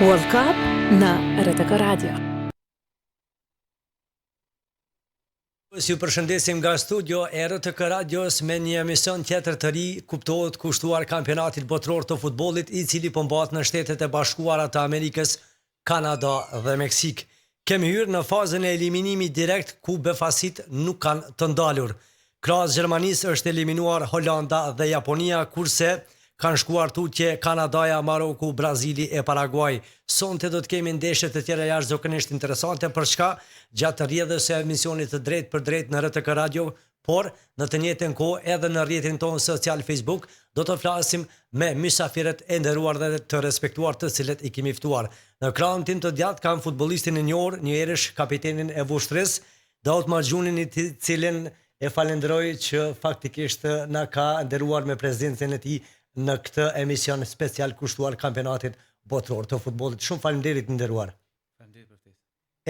World Cup në RTK Radio. Ju përshëndesim nga studio e RTK Radios me një emision tjetër të ri, kuptohet kushtuar kampionatit botëror të futbollit, i cili po mbahet në Shtetet e Bashkuara të Amerikës, Kanada dhe Meksik. Kemi hyrë në fazën e eliminimit direkt ku befasit nuk kanë të ndalur. Krahas Gjermanisë është eliminuar Holanda dhe Japonia, kurse kanë shkuar tutje Kanadaja, Maroku, Brazili e Paraguay. Sonte do të kemi ndeshje të tjera jashtëzakonisht interesante, për çka gjatë rrjedhës së emisionit të drejt për drejt në RTK Radio, por në të njëjtën kohë edhe në rrjetin tonë social Facebook do të flasim me mysafirët e nderuar dhe të respektuar të cilët i kemi ftuar. Në krahun tim të djathtë kam futbollistin e njohur, një herësh kapitenin e Vushtrës, Daut Maxhunin, i cilin e falenderoj që faktikisht na ka nderuar me prezencën e tij në këtë emision special kushtuar kampionatit botëror të futbollit. Shumë faleminderit nderuar. Faleminderit për ftesë.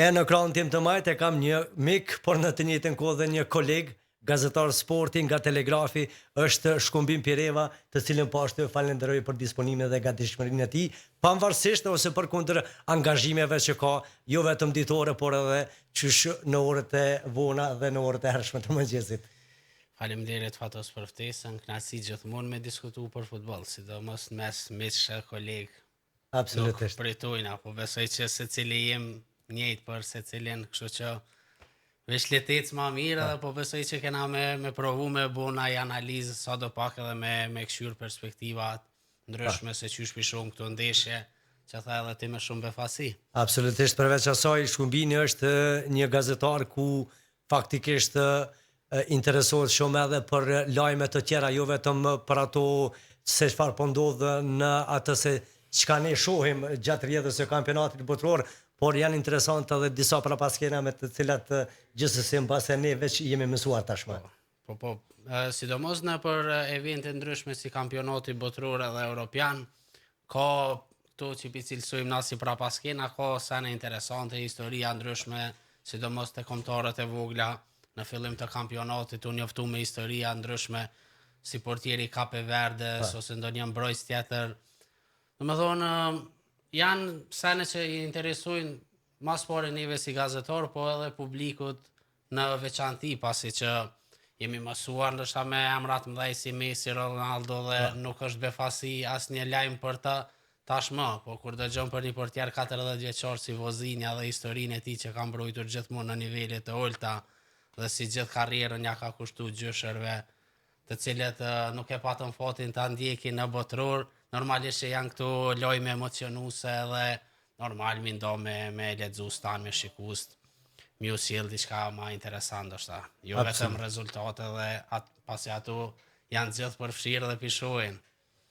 E në krahun tim të majt e kam një mik, por në të njëjtën kohë dhe një koleg, gazetar sporti nga Telegrafi, është Shkumbim Pireva, të cilën po ashtu falenderoj për disponimin dhe gatishmërinë e tij, pavarësisht ose përkundër angazhimeve që ka, jo vetëm ditore, por edhe qysh në orët e vona dhe në orët e hershme të mëngjesit. Faleminderit Fatos për ftesën, kënaqësi gjithmonë me diskutu për futboll, sidomos mes miqsh koleg. Absolutisht. Nuk pritojna, po besoj që secili jem njëjtë për secilin, kështu që veç letec ma mirë, dhe po besoj që kena me provu me bo na i analizë sa do pak edhe me këshyr perspektivat ndryshme se qysh pishon këto ndeshje, që tha edhe ti me shumë befasi. Absolutisht, përveç asaj, Shkumbini është një gazetar ku faktikisht interesohet shumë edhe për lajme të tjera, jo vetëm për ato se çfarë po ndodh në atë se çka ne shohim gjatë rrjedhës së kampionatit botëror, por janë interesante edhe disa prapaskena me të cilat gjithsesi mbase ne veç jemi mësuar tashmë. Po, sidomos në për evente ndryshme si kampionati botëror edhe europian, ka këto që pi cilësojmë na si prapaskena, ka sene interesante, historia ndryshme, sidomos të kombëtarët e vogla. Në fillim të kampionatit u njoftu me historia ndryshme, si portieri Kape Verdes ose ndonjë mbrojtës tjetër. Domethënë, janë sene që i interesojnë mas pari neve si gazetar, po edhe publikut në veçanti, pasi që jemi mësuar ndoshta me emrat mëdhej si Messi, Ronaldo dhe nuk është befasi asnjë lajm për të tashmë, po kur dëgjon për një portier 40 vjeçar si Vozinja dhe historinë e tij që ka mbrojtur gjithmonë në nivele të ulta, dhe si gjithë karrierën ja ka kushtu gjyshërve, të cilët nuk e patën fatin të ndjekin në botëror, normalisht që janë këto lojme emocionuse dhe normal mi ndo me lexu stan, me shikust, mi u sjell diçka ma interesant është ta. Jo vetëm rezultate dhe pasi ato janë gjithë përfshirë dhe pishojnë.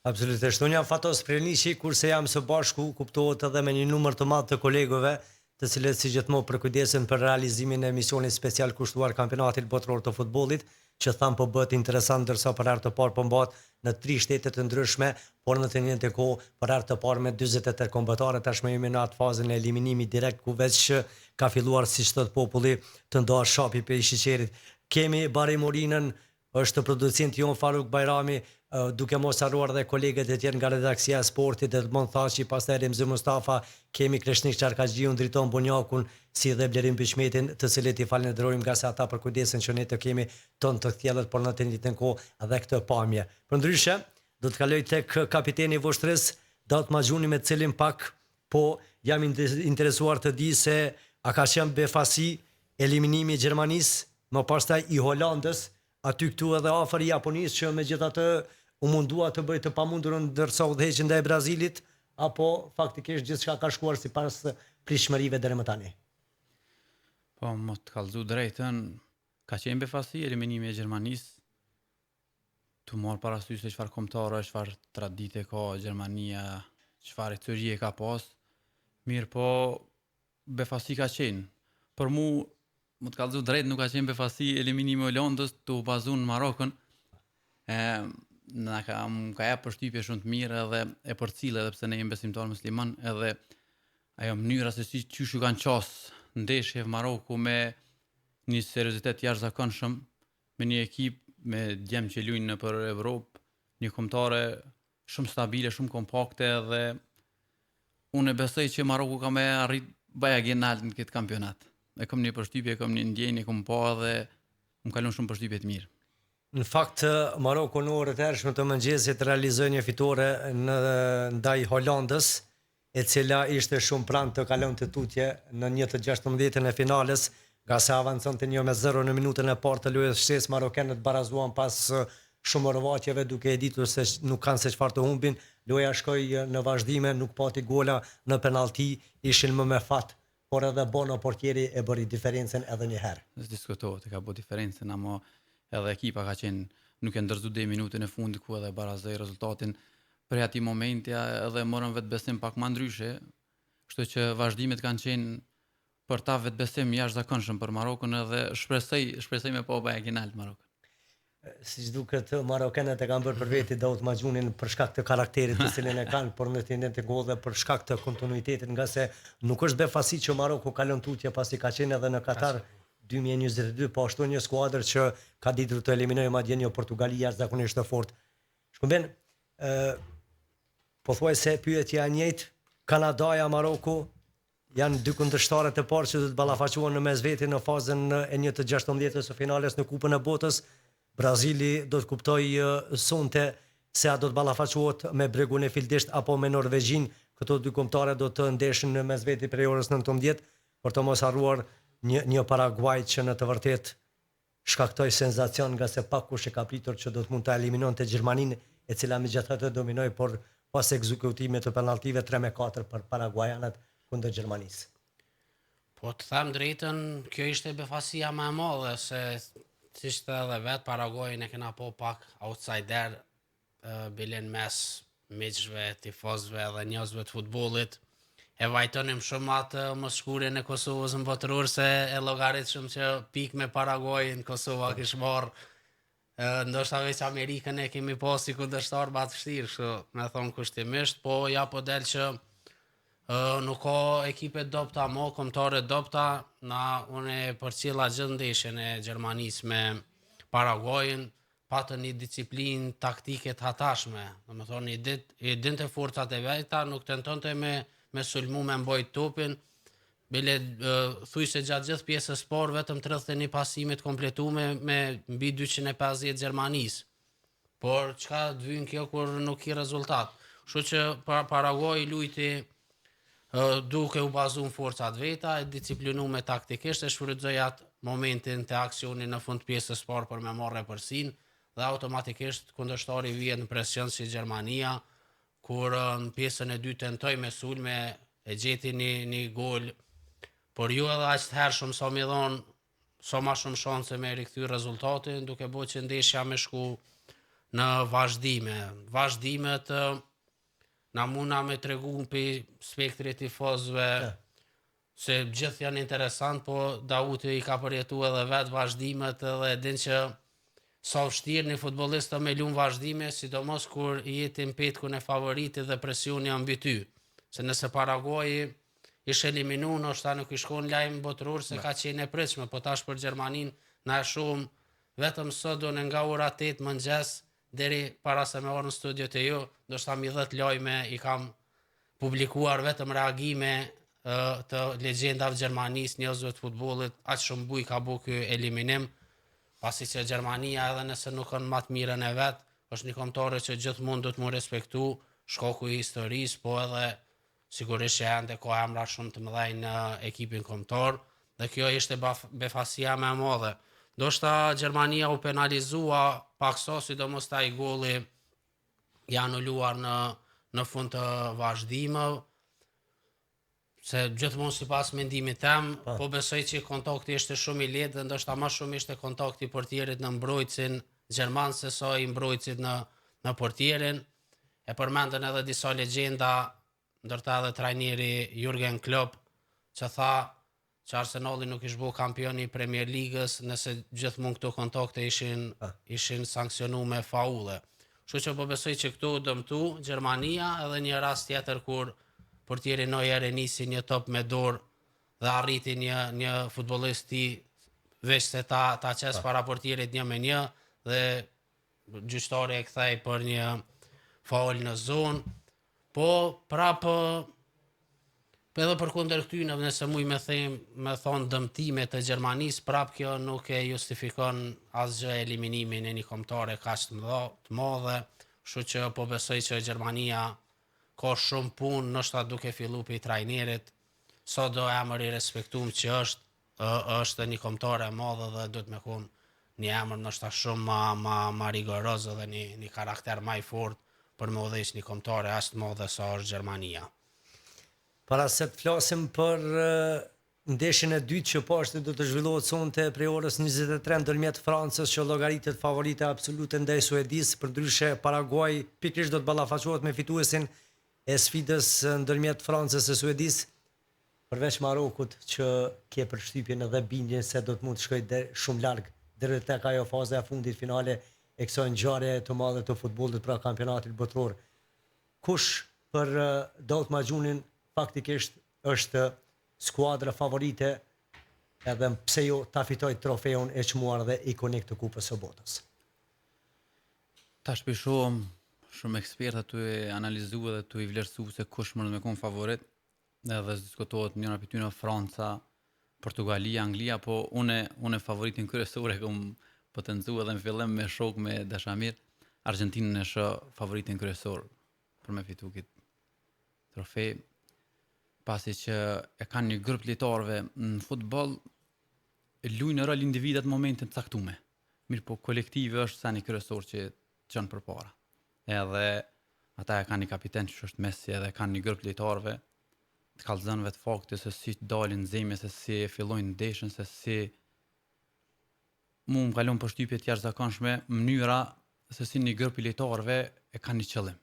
Absolutisht. Unë jam Fatos Prenishi, kurse jam së bashku, kuptohet edhe me një numër të madh të kolegove, të cilët si gjithmonë përkujdesen për realizimin e emisionit special kushtuar kampionatit botëror të futbollit, që thamë po bëhet interesant, ndërsa për herë të parë po mbahet në 3 shtete të ndryshme, por në të njëjtën kohë për herë të parë me 48 kombëtare. Tashmë jemi në atë fazën e eliminimit direkt ku veç ka filluar, siç thot populli, të ndohet shapi për shiqerit. Kemi Bari Morinën, është producent jon Faruk Bajrami, duke mos harruar dhe kolegët e tjerë nga redaksia e sportit, Edmond Thaçi, pastaj Remzi Mustafa, kemi Kreshnik Çarkaxhiun, Driton Bunjakun, si dhe Blerim Bishmetin, të cilët i falenderojmë nga se ata përkujdesen që ne të kemi tonë të tjellët, por në të njëjtën kohë edhe këtë pamje. Përndryshe, do të kaloj tek kapiteni i Vushtrës, Daut Maxhuni, me të cilin pak po jam interesuar të di se a ka qenë befasi eliminimi i Gjermanisë, më pastaj i Holandës, aty këtu edhe afër i Japonisë, që megjithatë u mundua të bëj të pamundurën ndërsa udhëheqën ndaj Brazilit, apo faktikisht gjithçka ka shkuar sipas pritshmërive deri më tani? Po, më të kallëzu drejtën, ka qenë befasi eliminimi e Gjermanisë, të marrë parasysh se çfarë kombëtare, çfarë tradite ka Gjermania, çfarë historie ka pas, mirë po befasi ka qenë. Për mu, më të kallëzu drejt, nuk ka qenë befasi eliminimi i Holandës të bazuar në Marokën. Ka jap përshtypje shumë të mirë edhe e përcjell, edhe pse ne jemi besimtar musliman, edhe ajo mënyra se si qysh ju kanë qas ndeshje Maroku me një seriozitet jashtëzakonshëm me një ekip me djemë që luajnë në për Evropë, një kombëtare shumë stabile, shumë kompakte dhe unë e besoj që Maroku ka me arrit baja nalt në këtë kampionat. E kam një përshtypje, kam një ndjenjë, kam pa dhe më kalon shumë përshtypje të mirë. Në fakt, Maroku në orët e hershme të mëngjesit realizoi një fitore ndaj Holandës, e cila ishte shumë pranë të kalonte tutje në 1/16 e finales, nga se avanconte 1-0 në minutën e parë të lojës shtesë. Marokenët barazuan pas shumë rrëvaqjeve, duke e ditur se nuk kanë se çfarë të humbin. Loja shkoi në vazhdime, nuk pati gola në penallti, ishin më me fat, por edhe Bono portieri e bëri diferencën edhe një herë. Diskutohet, ka bërë diferencën, ama edhe ekipa ka qenë nuk e ndërzu deri minutën e fundit ku edhe barazoi rezultatin. Për ati momenti edhe morën vetë besim pak më ndryshe, kështu që vazhdimet kanë qenë për ta vetë besim jashtëzakonshëm për Marokun edhe shpresoj me pa bajaginalt Marokun. Siç duket, marokenët e kanë bërë për veti Daud Maxhunin për shkak të karakterit të cilin e kanë, por në tendencë të gol dhe për shkak të kontinuitetit, nga se nuk është befasi që Maroku kalon tutje pasi ka qenë edhe në Katar 2022, po ashtu një skuadër që ka ditur të eliminojë madje një Portugali jashtëzakonisht të fortë. Shkëmben, pothuajse pyetja e njëjtë, Kanadaja, Maroku janë dy kundërshtarët e parë që do të ballafaqohen në mes veti në fazën e 1/16 së finales në Kupën e Botës. Brazili do të kuptoj sonte se a do të ballafaqohet me Bregun e Fildisht apo me Norvegjin. Këto dy kombëtare do të ndeshin në mes veti prej orës 19, për të mos harruar një Paraguay që në të vërtetë shkaktoi senzacion, nga se pak kush e ka pritur që do të mund ta eliminonte Gjermaninë, e cila megjithatë dominoi, por pas ekzekutimit të penalltive 3-4 për paraguajanët kundër Gjermanisë. Po të them drejtën, kjo ishte befasia më e madhe, se si ishte edhe vetë Paraguajin e kena po pak outsider, bilen mes miqve, tifozve dhe njerëzve të futbollit. E vajtonim shumë atë mosshkurjen e Kosovës në botëror, se e llogaritshëm që pik me Paraguajin Kosova kish marrë. Ndoshta veç Amerikën e kemi pasi kundërshtar më të vështirë, kështu me thonë kushtimisht, po ja po del që nuk ka ekipe dopta, mo kombëtare dopta. Unë për cila gjithë ndeshjen e Gjermanisë me Paraguajin patën një disciplinë taktike të hatashme. Domethënë i dinte forcat e veta, nuk tentonte me sulmu, me mbojt topin. Bile thuj se gjatë gjithë pjesës parë vetëm 31 pasimit kompletume me mbi 250 Gjermanisë. Por çka të vyn kjo kur nuk ki rezultat. Kështu që Paraguaji luajti duke u bazuar në forcat veta, e disciplinuar taktikisht, e shfrytëzoi atë momentin të aksionit në fund pjesës parë për me marrë përsinë, dhe automatikisht kundërshtari vihet në presion si Gjermania, kur në pjesën e dytë tentoi me sulme, e gjeti një gol, por ju edhe aq të hershëm sa më dhon, sa më shumë shanse me rikthy rezultatin, duke bërë që ndeshja me shku në vazhdime. Vazhdimet na muna me tregu për spektrit tifozëve, se gjithë janë interesant, po Dauti i ka përjetu edhe vetë vazhdimet, edhe din që sa vështirë një futbollist të me lunë vazhdime, sidomos kur i jetin petkun e favoritit dhe presioni janë mbi ty. Se nëse Paraguaji ishte eliminu, ndoshta nuk i shkon lajm botëror se ka qenë e pritshme, po tash për Gjermaninë na e shumë vetëm sot do në nga ora 8 mëngjes deri para se me orë në studio të ju, ndoshta mi 10 lajme i kam publikuar vetëm reagime të legjendave Gjermanisë, njerëzve të futbollit, aq shumë buj ka bu ky eliminim, pasi që Gjermania edhe nëse nuk kanë më të mirën e vet, është një kombëtare që gjithmonë do të mu respektu, shkaku i historisë, po edhe sigurisht që ende ka emra shumë të mëdhenj në ekipin kombëtar, dhe kjo ishte befasia më e madhe. Ndoshta Gjermania u penalizua paksa, sidomos ai golli i anuluar në fund të vazhdimeve, se gjithmonë sipas mendimit tem, po besoj që kontakti ishte shumë i lehtë dhe ndoshta më shumë ishte kontakti i portierit në mbrojtësin gjerman se sa i mbrojtësit në portierin. E përmendën edhe disa legjenda, ndërta edhe trajneri Jurgen Klopp, që tha që Arsenali nuk ish bu kampion i Premier Ligës nëse gjithmonë këto kontakte ishin sankcionu me faulle. Kështu që po besoj që këtu dëmtu Gjermania, edhe një rast tjetër kur portieri Neuer e nisi një top me dorë dhe arriti një futbollist i veç se ta qes para portierit 1-1 dhe gjyqtari e kthej për një faul në zonë, po prapë edhe për kundër këtyre, nëse muj me thonë dëmtime të Gjermanisë, prapë kjo nuk e justifikon asgjë eliminimin e një kombëtare kaq të madhe, kështu që po besoj që Gjermania ka shumë punë, ndoshta duke filluar pe trajnerit, sa do emër i respektuar që është një kombëtare e madhe dhe duhet me qenë një emër ndoshta shumë ma rigoroz dhe një karakter më i fortë për me udhëheq një kombëtare aq të madhe sa është Gjermania. Para se të flasim për ndeshjen e dytë që pashtë do të zhvillohet sonte prej orës 23 ndërmjet Francës që llogaritet favorite absolute ndaj Suedisë, përndryshe Paraguay pikërisht do të ballafaqohet me fituesin e sfidës ndërmjet Francës e Suedisë, përveç Marokut që ke përshtypjen edhe bindjen se do të mund të shkojë shumë larg deri tek ajo faza e fundit finale e kësaj ngjarje të madhe të futbollit pra kampionatit botror. Kush për Daut Maxhunin faktikisht është skuadra favorite edhe pse jo ta fitoj trofeun e çmuar dhe ikonik të Kupës së Botës. Tash shumë eksperta tu e analizu dhe tu i vlerësu se kush mund me kon favorit, edhe diskutohet njëra për tyre Franca, Portugalia, Anglia, po une favoritin kryesore kom potencu edhe në fillim me shok me dashamir, Argentinën e shë favoritin kryesor për me fitu këtë trofej, pasi që e kanë një grup lojtarëve në futboll, lujnë rol individat në momentin të caktume. Mirë po kolektivi është sa një kryesor që çon përpara. Edhe ata e kanë një kapiten që është Messi edhe kanë një grup lojtarëve të kallëzënëve të fakti se si të dalin zeme, se si e fillojnë ndeshjen, se si mu më kalon përshtypje të jashtëzakonshme mënyra se si një grup i lojtarëve e kanë një qëllim.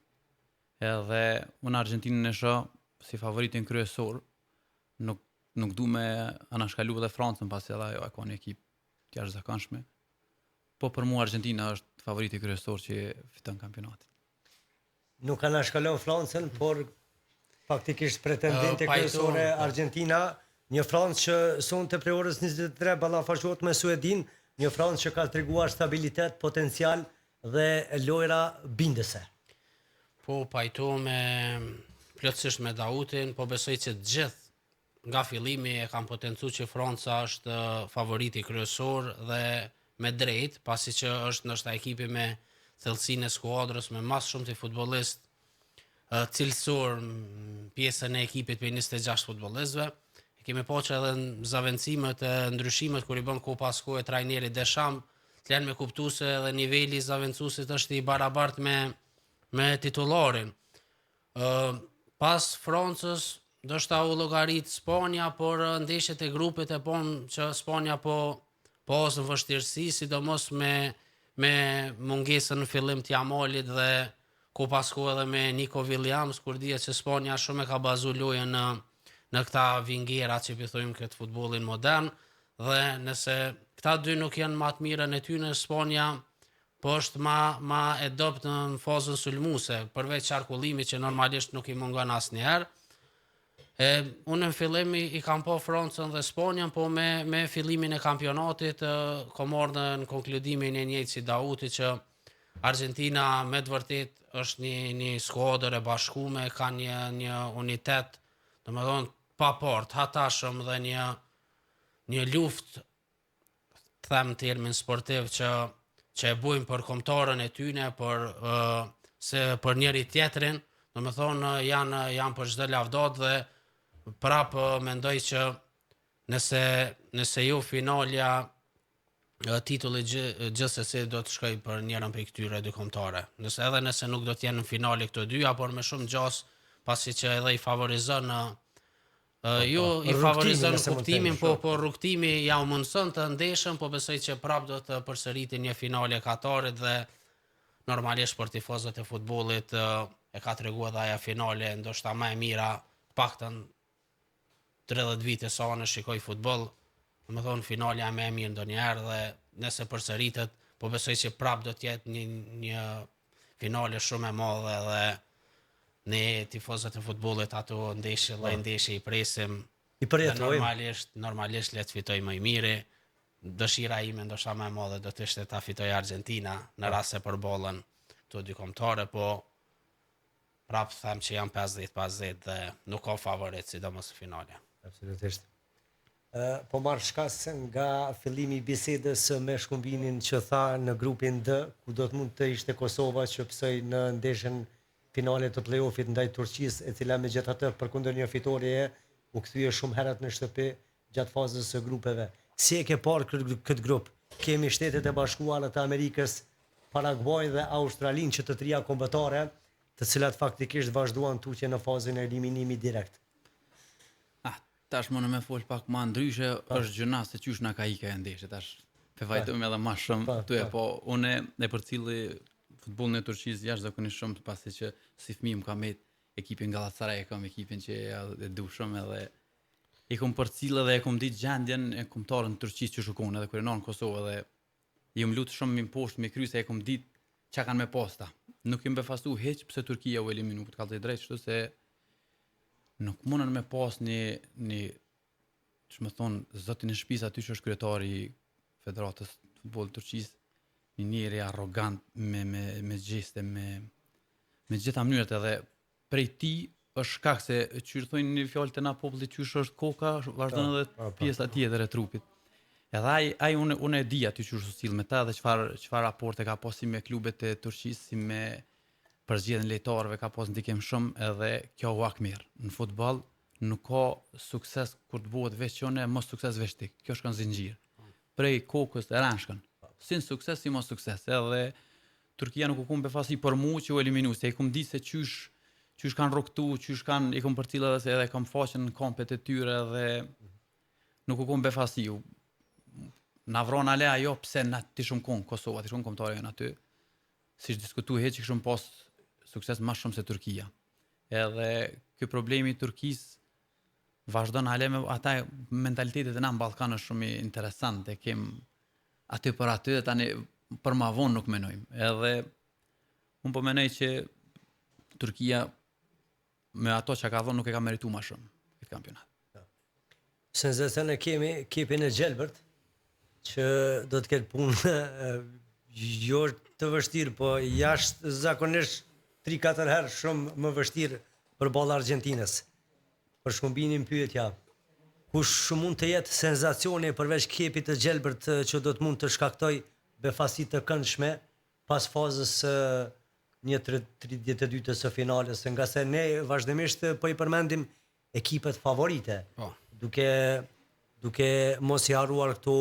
Edhe unë Argentinën e shoh si favoritin kryesor, nuk du me anashkalu edhe Francën pasi edhe ajo e ka një ekip të jashtëzakonshme. Po për mua Argentina është favoriti kryesor që fiton kampionatin. Nuk anashkalon Francën, por faktikisht pretendente kryesore Argentina, një Francë që sonte prej orës 23 ballafaqohet me Suedin, një Francë që ka treguar stabilitet, potencial dhe lojra bindese. Po pajto plotësisht me Dautin, po besoj që të gjithë nga fillimi e kanë potencu që Franca është favoriti kryesor dhe me drejt, pasi që është ndoshta ekipi me thellësinë e skuadrës, me mas shumë të futbollist cilësor pjesën e ekipit për 26 futbollistëve. E kemi po që edhe në zavendësimet e ndryshimet kur i bën ku pasko e trajnerit Deschamps, të lenë me kuptu se edhe niveli i zavendësuesit është i barabartë me titullarin. Pas Francës, ndoshta u llogarit Spanja, por ndeshjet e grupit e që Spanja po në vështirësi, sidomos me mungesën në fillim të Jamalit dhe ku pasko edhe me Nico Williams, kur dihet që Spanja shumë e ka bazu lojën në këta vingera që thojmë këtë futbollin modern, dhe nëse këta dy nuk janë më të mirën e tyre, Spanja po është ma e dopt në fazën sulmuese, përveç qarkullimit që normalisht nuk i mungon asnjëherë. Unë në fillim i kam po Francën dhe Spanjën, po me fillimin e kampionatit kam marrë në konkludimin e njëjtë si Dauti që Argentina me të vërtet është një skuadër e bashkuar, ka një unitet, domethënë pa port, hatashëm dhe një luftë, them termin sportiv që e bujnë për kombëtarën e tyre, për njëri tjetrin, domethënë janë për çdo lavdat dhe prapë mendoj që nëse jo finalja titulli gjithsesi do të shkojë për njërin prej këtyre dy kombëtare. Nëse nuk do të jenë në finale këto dyja, por me shumë gjas, pasi që edhe i favorizon i favorizon kuptimin, po rrugtimi ja u mundson të ndeshën, po besoj që prap do të përsëriti një finale Katarit dhe normalisht për tifozët e futbollit e ka treguar edhe ajo finale ndoshta më e mira, paktën 30 vite sa në shikoj futboll, domethënë finalja më e mirë ndonjëherë dhe nëse përsëritet, po besoj që prap do të jetë një finale shumë e madhe dhe ne tifozët e futbollit ato ndeshje i presim. I përjetojmë. Normalisht le të fitojmë më i miri, dëshira ime ndoshta më e madhe do të ishte ta fitoj Argentina në rast se përbollen këto dy kombëtare, po prapë them që janë 50-50 dhe nuk ka favorit, sidomos në finale. Absolutisht. Po marrë shkas nga fillimi i bisedës me Shkumbinin që tha në grupin D, ku do të mund të ishte Kosova që psoj në ndeshjen finale të play-offit ndaj Turqisë, e cila megjithatë përkundër një fitoreje u kthye shumë herët në shtëpi gjatë fazës së grupeve. Si e ke parë këtë grup? Kemi Shtetet e Bashkuara të Amerikës, Paraguay dhe Australinë që të trija kombëtare, të cilat faktikisht vazhduan tutje në fazën e eliminimit direkt. Tash më në me fol pak ma ndryshe, është gjëna se qysh na ka ike e ndeshje, tash pe vajtojmë edhe ma shumë tyje, po une e për cili futbollin e Turqisë jashtëzakonisht shumë, pasi që si fëmijë më ka met ekipin Galatasaray, e kam ekipin që e du shumë edhe e kom përcjellë dhe e kom ditë gjendjen e kombëtarëve të Turqisë që shkon edhe kur e në Kosovë dhe ju më lut shumë më poshtë me kryse e kom ditë çka kanë me posta. Nuk jem befastu hiç pse Turqia u eliminu, për të kallë drejt, kështu se nuk mundën me pas një që më thonë zotin e shtëpisë aty që është kryetari i Federatës Futbollit të Turqisë, një njeri arrogant me gjeste, me gjitha mënyrat, edhe prej ti është shkak se që thonë një fjalë të na popullit qysh është koka, vazhdon edhe pjesa tjetër e trupit. Edhe ai unë e di aty që është sill me ta dhe çfarë raporte ka pas si me klubet e Turqisë, si me përzgjedhjen lejtarëve ka pas ndikim shumë, edhe kjo u akmirë. Në futboll nuk ka sukses kur të bëhet veç qone, mos sukses veç ti. Kjo shkon zinxhir. Prej kokës e ranshkën. Si në sukses, si mos sukses. Edhe Turqia nuk u kum befasi për mu që u eliminu, se i kum di se qysh kanë rrugtu, qysh kanë i kum përcjellë edhe se edhe kam faqen në kampet e tyre dhe nuk u kum befasi. Na vron ale ajo pse na ti shumë kon Kosova, ti shumë kombëtarë janë aty. Siç diskutuhet që kishim pas sukses më shumë se Turqia. Edhe ky problemi i Turqisë vazhdon ale me ata mentalitetet e na në Ballkan është shumë interesant, e kem aty për aty dhe tani për ma vonë nuk menojmë. Edhe unë po menoj që Turqia me ato që ka dhënë nuk e ka meritu ma shumë këtë kampionat. Senzacion e kemi ekipin e Gjelbërt, që do të ketë punë jo të vështirë, po jashtë zakonisht 3-4 herë shumë më vështirë për ballë Argentinës. Për Shkumbinin pyetja, kush mund të jetë senzacioni përveç ekipit të Gjelbërt që do të mund të shkaktoj befasi të këndshme pas fazës 1/32 së finales, nga se ne vazhdimisht po i përmendim ekipet favorite, duke mos i harruar këto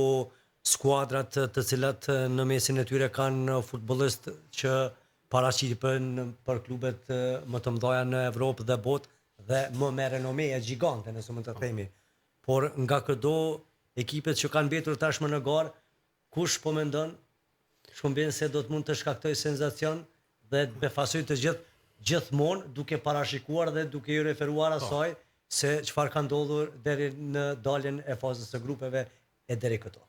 skuadrat të cilat në mesin e tyre kanë futbollist që paraqipen për klubet më të mëdha në Evropë dhe botë dhe më me renome e gjigante, nëse mund të themi. Por nga këto ekipet që kanë mbetur tashmë në garë, kush po mendon Shkumbin se do të mund të shkaktoj senzacion dhe të befasoj të gjithmonë duke parashikuar dhe duke i referuar asaj se çfarë ka ndodhur deri në daljen e fazës së grupeve e deri këto.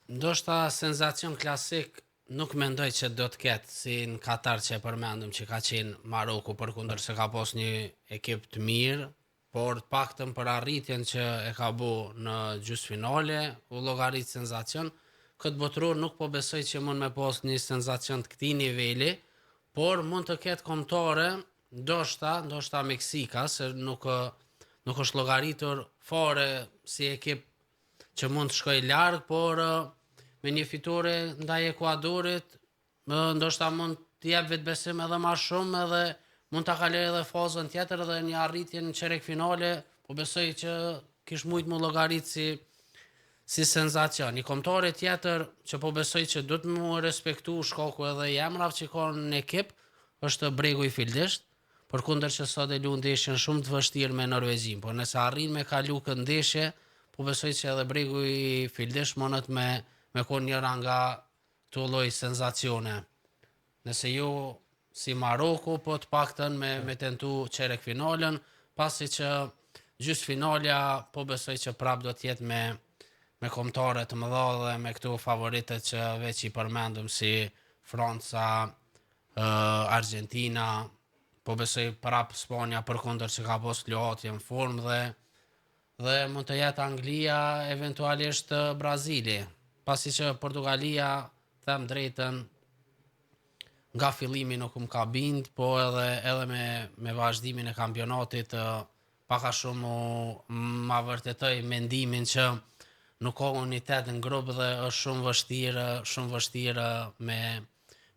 Ndoshta senzacion klasik nuk mendoj që do të ketë si në Katar që e përmendëm që ka qenë Maroku, përkundër se ka pas një ekip të mirë, por të paktën për arritjen që e ka bu në gjysmëfinale u llogarit senzacion. Këtë botëror nuk po besoj që mund me pas një senzacion të këtij niveli, por mund të ketë kombëtare, ndoshta Meksika, se nuk është llogaritur fare si ekip që mund të shkoj larg, por me një fitore ndaj Ekuadorit, ndoshta mund të jep vetbesim edhe më shumë edhe mund ta kaloj edhe fazën tjetër dhe një arritje në çerek finale, po besoj që kish mujt më llogarit si senzacion. Një kombëtar tjetër që po besoj që do të më respektu shkaku edhe i emrave që ka në ekip është Bregu i Fildisht, përkundër që sot e lu ndeshjen shumë të vështirë me Norvegjin, por nëse arrin me kalu këtë ndeshje, po besoj që edhe Bregu i Fildisht mundet me konë njëra nga këto lloj senzacione. Nëse jo si Maroku, po të paktën me tentu çerek finalen, pasi që gjysmëfinalja po besoj që prap do të jetë me kombëtare të mëdha dhe me këto favoritet që veç i përmendëm si Franca, Argentina, po besoj prap Spanja përkundër që ka pas luhatje në formë dhe dhe mund të jetë Anglia, eventualisht Brazili. Pasi që Portugalia, them drejtën, nga fillimi nuk më ka bind, po edhe me vazhdimin e kampionatit paka shumë ma vërtetoj mendimin që nuk ka unitet në grup dhe është shumë vështirë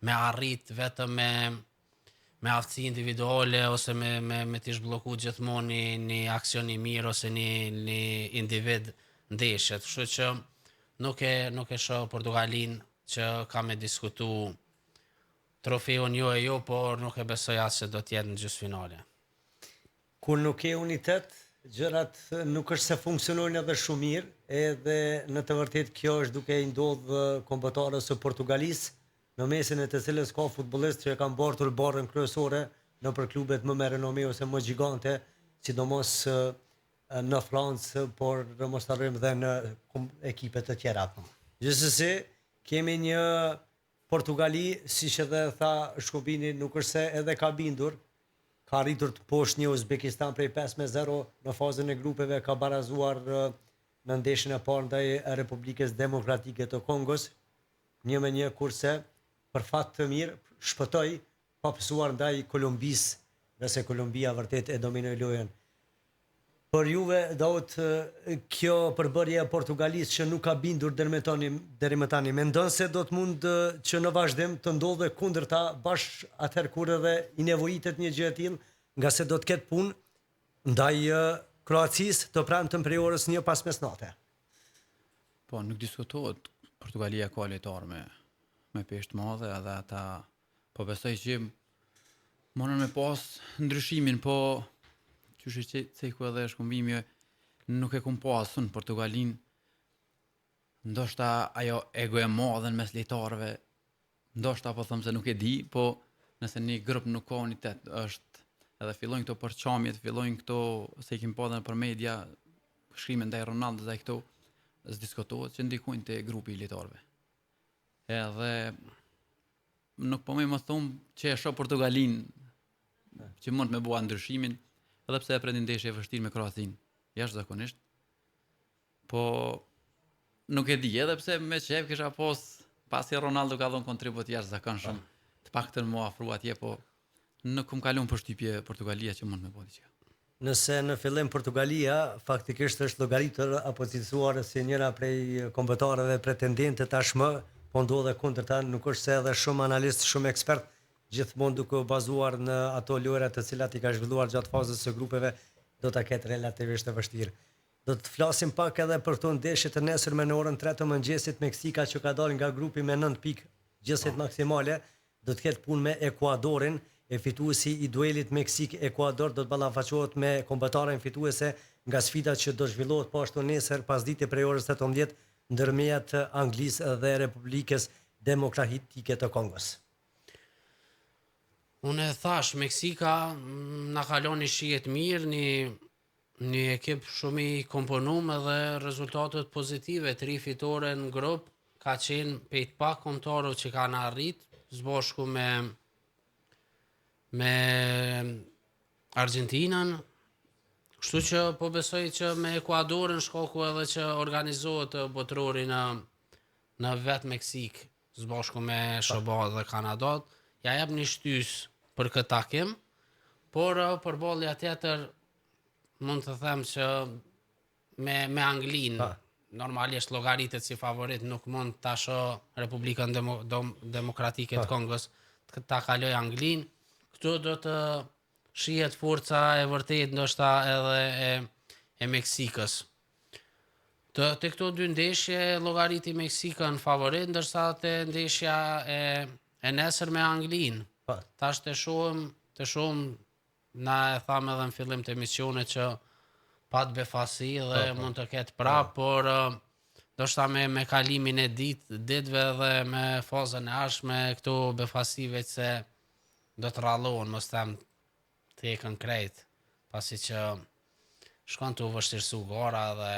me arrit vetëm me aftësi individuale ose me t'i zhblloku gjithmonë një aksion i mirë ose një individ ndeshjet. Kështu që nuk e shoh Portugalin që ka me diskutu trofeun jo, por nuk e besoj as që do t'jetë në gjysmëfinale. Kur nuk e unitet, gjërat nuk është se funksionojnë edhe shumë mirë, edhe në të vërtet kjo është duke i ndodhë kombëtarës së Portugalisë, në mesin e të cilës ka futbollist që e kanë bartur barrën kryesore në për klubet më me renome ose më gjigante, sidomos në Francë, por mos harrojmë dhe në ekipet të tjera. Gjithsesi, kemi një Portugali, siç edhe tha Shkobini, nuk është se edhe ka bindur, ka arritur të poshtë një Uzbekistan prej 5-0 në fazën e grupeve, ka barazuar në ndeshjen e parë ndaj Republikës Demokratike të Kongos, 1-1, kurse për fat të mirë shpëtoi pa pësuar ndaj Kolumbisë, nëse Kolumbia vërtet e dominoi lojën. Për juve, Daut, kjo përbërje e Portugalisë që nuk ka bindur deri më tani, mendon se do të mund që në vazhdim të ndodhe kundërta bashkë atëherë kur edhe i nevojitet një gjë e tillë, nga se do të ketë punë ndaj Kroacisë të premtën prej orës 1 pas mesnate. Po, nuk diskutohet. Portugalia ka lojtar me peshë të madhe edhe ata po besoj që munën me pas ndryshimin, po qysh që ceku edhe shkumbimi nuk e kum pasun Portugalin, ndoshta ajo ego e madhe në mes lojtarëve, ndoshta po them se nuk e di, po nëse një grup nuk ka unitet, është edhe fillojnë këto përçamjet, fillojnë këto se i kim pa edhe për media, shkrimen ndaj Ronaldo dhe këto, s'diskutohet që ndikojnë te grupi i lojtarëve. Edhe nuk po më thon që e shoh Portugalin që mund me bua ndryshimin, edhe pse e pretin ndeshje e vështirë me Kroacinë, jashtëzakonisht. Po nuk e di, edhe pse me qef kisha pasi Ronaldo ka dhënë kontribut jashtëzakonshëm, të paktën më afru atje, po nuk më kalon përshtypje Portugalia që mund me bëj diçka. Nëse në fillim Portugalia faktikisht është llogaritur apo cilësuar si njëra prej kombëtarëve pretendente, tashmë po ndodhe kundërta, nuk është se edhe shumë analist, shumë ekspert gjithmonë duke u bazuar në ato lojra të cilat i ka zhvilluar gjatë fazës së grupeve, do ta ketë relativisht të vështirë. Do të flasim pak edhe për këto ndeshje të nesërme në orën 3 të mëngjesit, Meksika që ka dalë nga grupi me 9 pikë, gjithsesi maksimale, do të ketë punë me Ekuadorin, e fituesi i duelit Meksik-Ekuador do të ballafaqohet me kombëtaren fituese nga sfida që do zhvillohet po ashtu nesër pasdite prej orës 18 ndërmjet Anglisë dhe Republikës Demokratike të Kongos. Unë e thash, Meksika na kalon një shihet mirë, një ekip shumë i komponuar dhe rezultatet pozitive, 3 fitore në grup, ka qenë pejt pak kombëtarëve që kanë arrit, zbashku me Argentinën. Kështu që po besoj që me Ekuadorin shkaku edhe që organizohet botërori në vetë Meksik, zbashku me SBA dhe Kanadat, ja jep një shtys për këtë takim, por përballja tjetër mund të them që me Anglinë normalisht llogaritet si favorit, nuk mund ta shoh Republikën Demokratike të Kongos ta kaloj Anglinë. Këtu do të shihet forca e vërtet ndoshta edhe e Meksikës. Të këto dy ndeshje llogariti Meksikën favorit, ndërsa te ndeshja e nesër me Anglinë. Tash të shohim, na e thamë edhe në fillim të emisionit që pat befasi dhe mund të ketë prap, por ndoshta me kalimin e ditëve dhe me fazën e ardhshme këto befasive që do të rallohen, mos them të ikën krejt, pasi që shkon të u vështirësu gara dhe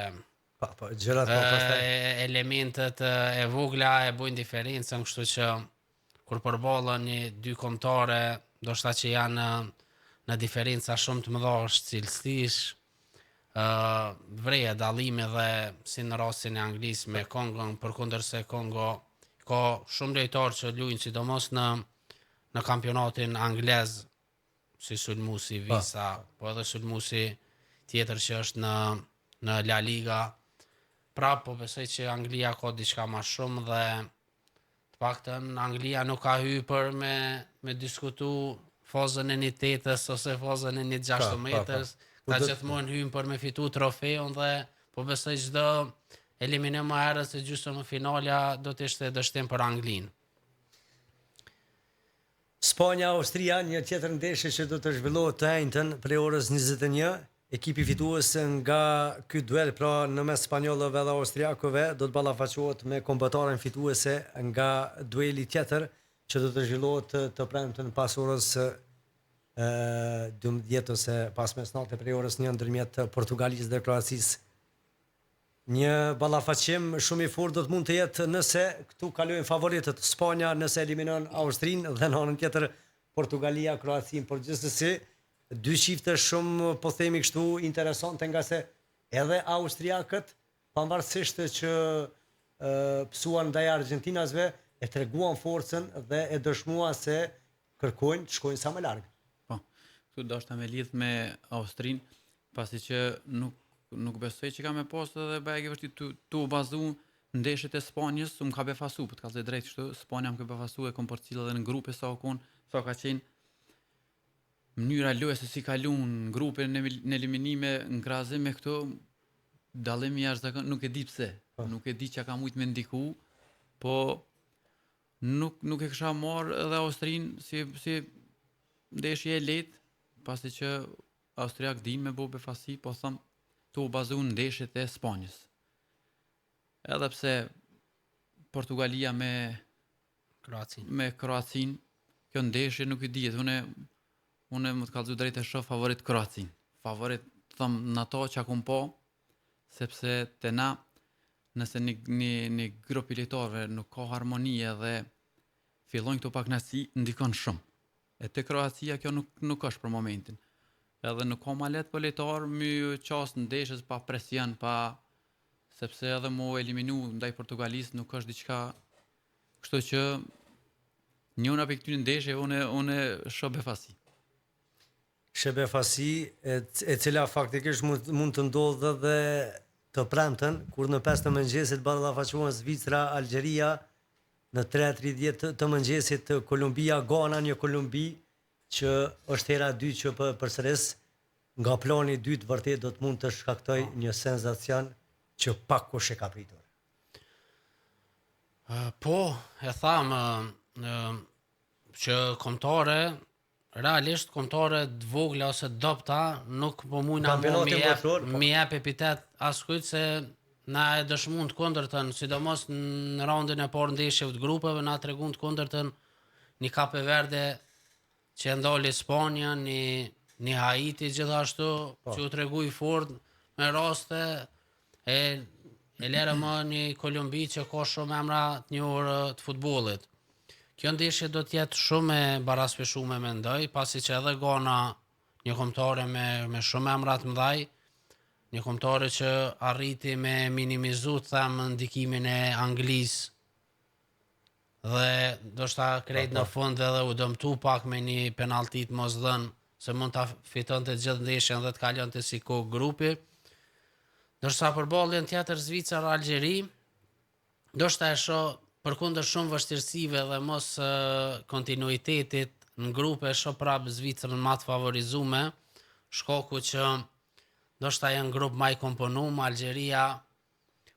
elementet e vogla e bojnë diferencën, kështu që kur përballen dy kombëtare, ndoshta që janë në diferenca shumë të mëdha cilësisht, vreje dallime dhe si në rastin e Anglisë me Kongon, përkundërse Kongo ka shumë lojtarë që luajnë sidomos në kampionatin anglez, si sulmuesi Visa, po edhe sulmuesi tjetër që është në La Liga. Prap, po besoj që Anglia ka diçka më shumë dhe të paktën Anglia nuk ka hyrë për me diskutu fazën e 1/8 ose fazën e 1/16. Ta gjithmonë hyn për me fitu trofeun dhe po besoj çdo eliminim më herët se gjysmëfinalja do të ishte dështim për Anglinë. Spanja-Austria, një tjetër ndeshje që do të zhvillohet të njëjtën prej orës 21. Ekipi fitues nga ky duel, pra në mes spanjollëve dhe austriakëve, do të ballafaqohet me kombëtaren fituese nga dueli tjetër që do të zhvillohet të premten pas orës 12 ose pas mesnatë prej orës 1 ndërmjet Portugalisë dhe Kroacisë. Një ballafaqim shumë i fortë do të mund të jetë nëse këtu kalojnë favoritët Spanja, nëse eliminon Austrinë dhe në anën tjetër Portugalia, Kroacinë, por gjithsesi dy çifte shumë po themi kështu interesante nga se edhe austriakët pavarësisht që psuan ndaj argjentinasve e treguan forcën dhe e dëshmuan se kërkojnë të shkojnë sa më larg. Po, këtu do shta me lidh me Austrinë, pasi që nuk besoj që ka me postë edhe bëjë vështirë tu bazu ndeshjet e Spanjës, më ka befasu, për të kallë drejt kështu, Spanja më ka befasu e kom përcjellë edhe në grupe sa ka qenë mënyra lojës se si ka luajtur në grupe në eliminime në krahazim me këto dallimi jashtëzakonshëm, nuk e di pse, nuk e di çka ka mujt me ndiku, po nuk e kisha marrë edhe Austrinë si ndeshje e lehtë, pasi që austriak din me bo befasi, po them tu bazu në ndeshjet e Spanjës. Edhe pse Portugalia me Kroacinë, kjo ndeshje nuk i dihet. Unë më të kallëzu drejt e shoh favorit Kroacinë. Favorit thëm në ato që akum po, sepse te na nëse një grup i lojtarëve nuk ka harmonie dhe fillojnë këto pakënaqësi, ndikon shumë. E te Kroacia kjo nuk është për momentin. Edhe nuk ka ma letë për lojtarë më qasë në ndeshjes pa presion, sepse edhe mu eliminu ndaj Portugalisë nuk është diçka, kështu që njëna për këtyre ndeshje unë shoh befasi. Befasi e cila faktikisht mund të ndodhë dhe të premten, kur në 5 të mëngjesit ballafaqohen Zvicra, Algjeria, në 3:30 të mëngjesit Kolumbia, Ghana, një Kolumbi që është hera 2 që përsëris nga plani 2 vërtet do të mund të shkaktoj një senzacion që pak kush e ka pritur. Po, e thamë që realisht kombëtare të vogla ose dopta nuk po mujna mi jep epitet askujt se na e dëshmuan të kundërtën, sidomos në raundin e parë ndeshjeve të grupeve na treguan të kundërtën një Kape Verde që ndoli Spanjën, një Haiti gjithashtu, që u tregu i fort me raste e lere më një Kolumbi që ka shumë emra të njohur të futbollit. Kjo ndeshje do të jetë shumë e baraspeshume mendoj, pasi që edhe Ghana një kombëtare me shumë emra të mëdhaj, një kombëtare që arriti me minimizu ndikimin e Anglisë dhe do shta krejt në fund edhe u dëmtu pak me një penaltit mos dhënë, se mund të fiton të gjithë ndeshjen dhe të kalon të si kohë grupi. Ndërsa për ballin tjetër Zvicër Algjeri, do shta e shoh përkundër shumë vështirësive dhe mos kontinuitetit në grupe, e shoh prapë Zvicrën më të favorizume, shkaku që do shta janë grup më i komponuar, Algjeria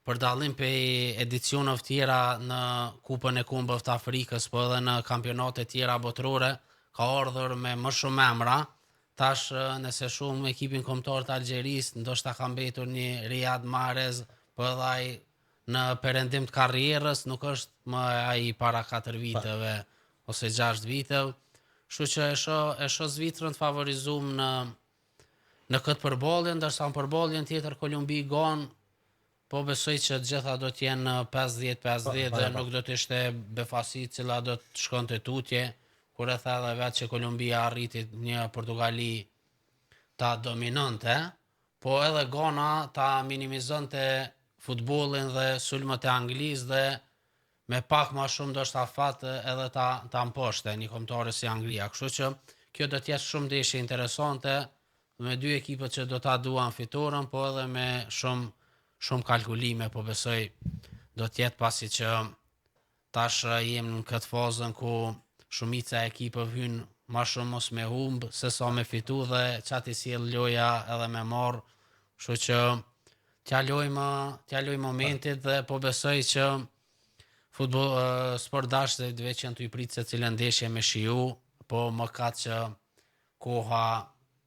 për dallim për edicioneve tjera në Kupën e Kombëve të Afrikës, po edhe në kampionate tjera botërore, ka ardhur me më shumë emra. Tash nëse shumë ekipin kombëtar të Algjerisë, ndoshta ka mbetur një Riyad Mahrez, po edhe ai në perëndim të karrierës nuk është më ai para 4 viteve ose 6 viteve. Kështu që e shoh Zvicrën të favorizuar në këtë përballje, ndërsa në përballjen tjetër Kolumbi Ghana, po besoj që të gjitha do të jenë 50-50 dhe nuk do të ishte befasi cila do të shkonte tutje, kur e tha edhe vetë që Kolumbia arriti një Portugali ta dominante, po edhe Ghana ta minimizonte futbollin dhe sulmët e Anglisë dhe me pak ma shumë do shta fatë edhe ta mposhte një kombëtare si Anglia. Kështu që kjo do t'jetë shumë ndeshje interesante me dy ekipët që do ta duan fitoren, po edhe me shumë kalkulime, po besoj do t'jetë pasi që tash jem në këtë fazën ku shumica e ekipëve hyn ma shumë mos me humbë se sa me fitu dhe çati sjell loja edhe me marr. Kështu që t'ja loj momentit dhe po besoj që sport dashë dhe që janë të i pritë se cilën ndeshje me shiu, po më katë që koha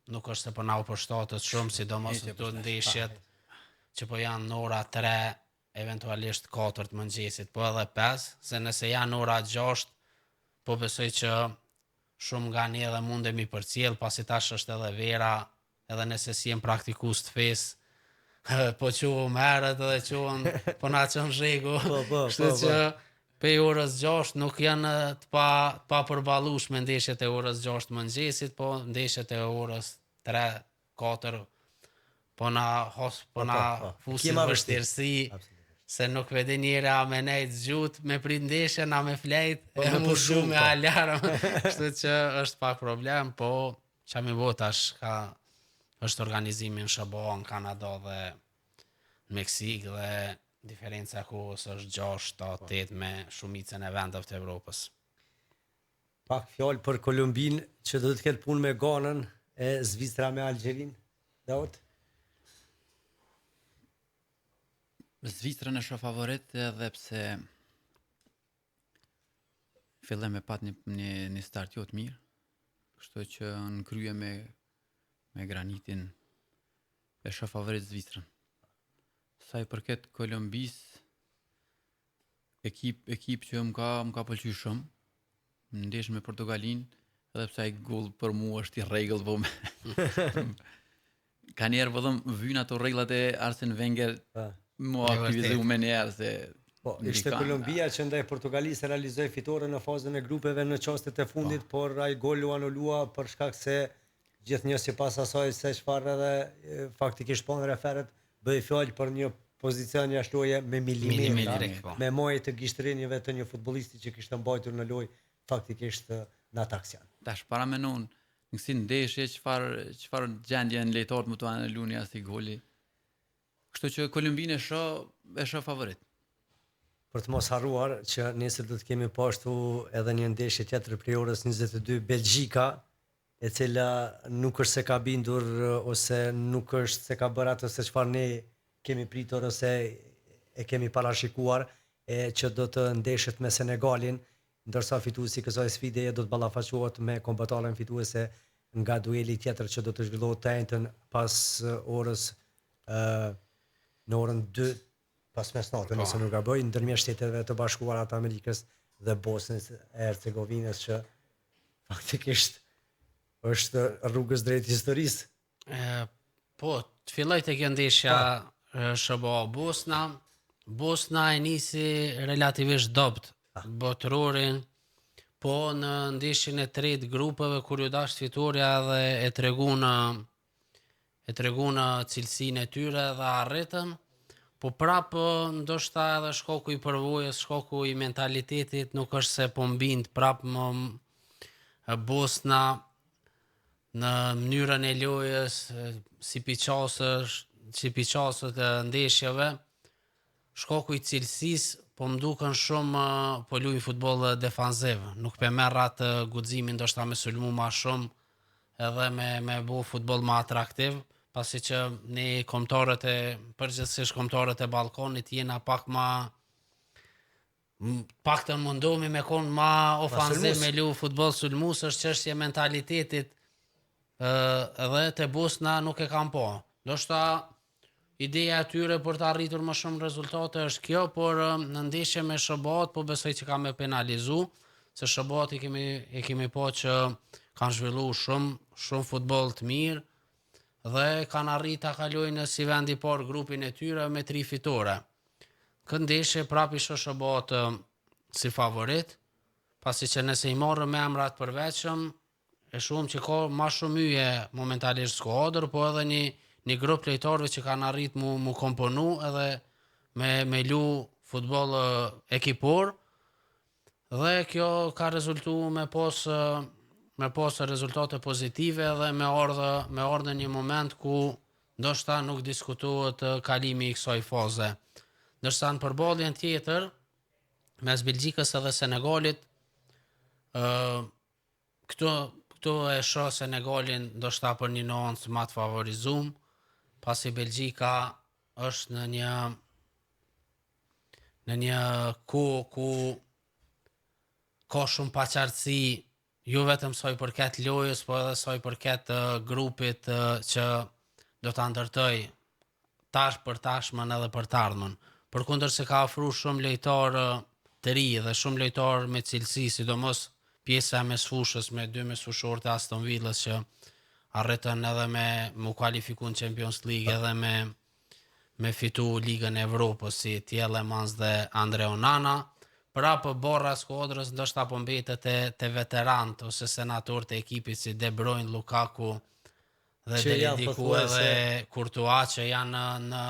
nuk është se për na u përshtatët shumë, sidomos në të ndeshjet që po janë në ora 3, eventualisht 4 të mëngjesit, po edhe 5, se nëse janë ora 6, po besoj që shumë nga ne edhe mundemi përcjell, pasi tash është edhe vera, edhe nëse si jem praktikus të fesë, po quhëm herët edhe quhëm, po na qënë zhegu, kështu që pej orës 6 nuk janë të pa përballueshme ndeshjet e orës 6 mëngjesit, po ndeshjet e orës 3, 4, po na fusin vështirësi, se nuk vedi njëre a me nejtë zgjut, me prit ndeshje, na me flejt, e mu shumë me alarm, kështu që është pak problem, po qa mi botash është organizimi në SBA në Kanada dhe në Meksik dhe diferenca kohës është 6, 7, 8 me shumicën e vendeve të Evropës. Pak fjalë për Kolumbin që do të ketë punë me Ganën e Zvicra me Algjerin. Daut? Zvicrën e shoh favorit edhe pse fillem me pat një start jo të mirë, kështu që në krye me granitin e shoh favorit Zvicrën. Sa i përket Kolumbis, ekip që më ka pëlqyer shumë, në ndeshjen me Portugalin, edhe pse ai goll për mua është i rregullt, po ka njerë vëllëm vynë ato rregullat e Arsene Wenger, mua aktivizu me njerë se po, ishte Kolumbia që ndaj Portugalisë realizoi fitore në fazën e grupeve në çastet e fundit, por ai gol u anulua për shkak se gjithnjë sipas asaj se çfarë edhe faktikisht po në referet bëj fjalë për një pozicion jashtoje me milimetra, me majë të gishtrinjeve të një futbollisti që kishte mbajtur në lojë faktikisht në atë aksion. Tash para menon në kësi ndeshje çfarë gjendje në lejtarët më të anuluni asi goli. Kështu që Kolumbinë e shoh favorit. Për të mos harruar që nesër do të kemi pashtu edhe një ndeshje tjetër prej orës 22 Belgjika, e cila nuk është se ka bindur ose nuk është se ka bërë atë se çfarë ne kemi pritur ose e kemi parashikuar, që do të ndeshet me Senegalin, ndërsa fituesi i kësaj sfideje do të ballafaqohet me kombëtaren fituese nga dueli tjetër që do të zhvillohet të njëjtën pas orës në orën 2 pas mesnatën, nëse nuk gaboj, ndërmjet Shteteve të Bashkuara të Amerikës dhe Bosnjës e Hercegovinës, që faktikisht është rrugës drejt historisë. Po, të filloj të kjo ndeshja SBA Bosna. Bosna e nisi relativisht dopt botërorin, po në ndeshjen e tretë grupeve kur ju dash fitoria dhe e treguna cilësinë e tyre dhe arritën, po prapë ndoshta edhe shkoku i përvojës, shkoku i mentalitetit nuk është se po mbind prapë më Bosna në mënyrën e lojës, si piqasët e ndeshjeve, shkoku i cilësisë po më duken shumë po luajnë futboll defanziv, nuk pe merr atë guximin ndoshta me sulmu ma shumë edhe me bu futboll ma atraktiv, pasi që ne përgjithsisht kombëtarët e Ballkanit jena pak të mundohemi me kon ma ofanziv, me lu futboll sulmues, është çështje mentalitetit, edhe te Bosna nuk e kam po. Ndoshta ideja e tyre për të arritur më shumë rezultate është kjo, por në ndeshje me SBA-t po besoj që ka me penalizu, se SBA-t e kemi po që kanë zhvillu shumë futboll të mirë dhe kanë arrit ta kalojnë si vendi parë grupin e tyre me 3 fitore. Këtë ndeshje prapë i shoh SBA-t si favorit, pasi që nëse i marrëm me emrat përveçëm, e shumë që ka ma shumë yje momentalisht skuadër, po edhe një grup lojtarëve që kanë arrit mu komponu edhe me lu futboll ekipor, dhe kjo ka rezultu me pas rezultate pozitive dhe me ardhe një moment ku ndoshta nuk diskutohet kalimi i kësaj faze. Ndërsa në përballjen tjetër mes Belgjikës edhe Senegalit, këtu e shoh Senegalin ndoshta për një nuancë më të favorizum, pasi Belgjika është në një ku ka shumë paqartësi, jo vetëm sa i përket lojës, po edhe sa i përket grupit që do ta ndërtoj tash për tashmën edhe për të ardhmen. Përkundër se ka ofruar shumë lojtarë të ri dhe shumë lojtarë me cilësi, sidomos pjesa e mesfushës me 2 mesfushorë të Aston Villës që arritën edhe me mu kualifiku në Champions League edhe me fitu Ligën e Evropës si Tielemans dhe Andre Onana. Për barra skuadrës ndoshta po mbetet te veterantë ose senatorët e ekipit si De Bruyne, Lukaku dhe deri diku edhe Courtois që janë në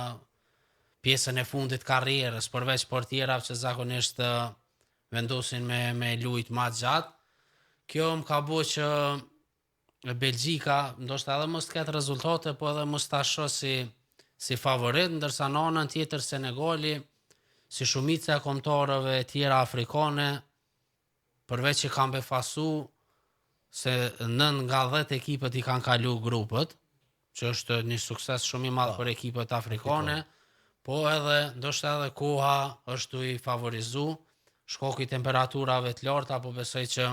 pjesën e fundit karrierës, përveç portierave që zakonisht vendosin me lujt më gjatë. Kjo më ka bo që Belgjika ndoshta edhe mos ketë rezultate, po edhe mos ta shoh si favorit, ndërsa në anën tjetër Senegali, si shumica e kombëtarëve tjera afrikane, përveç që kanë befasu se 9 nga 10 ekipet i kanë kalu grupët, që është një sukses shumë i madh për ekipet afrikane, po edhe ndoshta edhe koha është i favorizu, shkoku i temperaturave të larta, po besoj që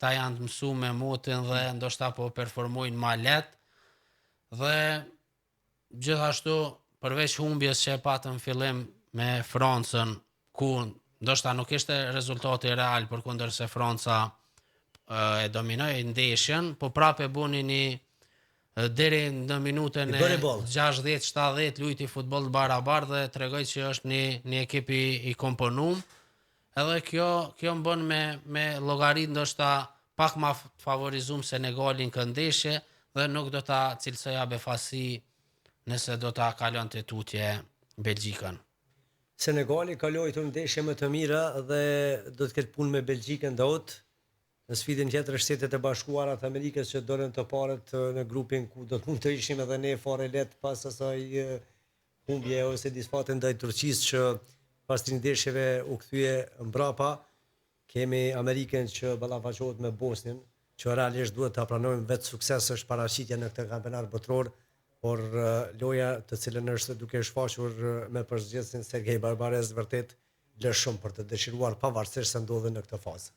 ta janë të mësu me motin dhe ndoshta po performojnë ma let, dhe gjithashtu përveç humbjes që e patën fillim me Francën, ku ndoshta nuk ishte rezultati real përkundër se Franca e dominoi ndeshjen, po prapë buni deri në minutën e 60-70 lujti futboll barabar dhe tregoi që është një ekip i komponuar. Edhe kjo më bën me llogarit ndoshta pak ma favorizum Senegalin këndeshje dhe nuk do ta cilësoja befasi nëse do ta kalonte tutje Belgjikën. Senegali ka luajtur ndeshje më të mira dhe do të ketë punë me Belgjikën dot. Në sfidën tjetër Shtetet e Bashkuara të Amerikës që dolën të parët në grupin ku do të mund të ishim edhe ne fare let pas asaj humbje ose disfatë ndaj Turqisë që pas 3 ndeshjeve u kthye mbrapa. Kemi Amerikën që ballafaqohet me Bosnjën, që realisht duhet ta pranojmë vetë sukses është paraqitja në këtë kampionat botror, por loja të cilën është duke shfaqur me përgjithësin Sergej Barbares vërtet lë shumë për të dëshiruar pavarësisht se ndodhen në këtë fazë.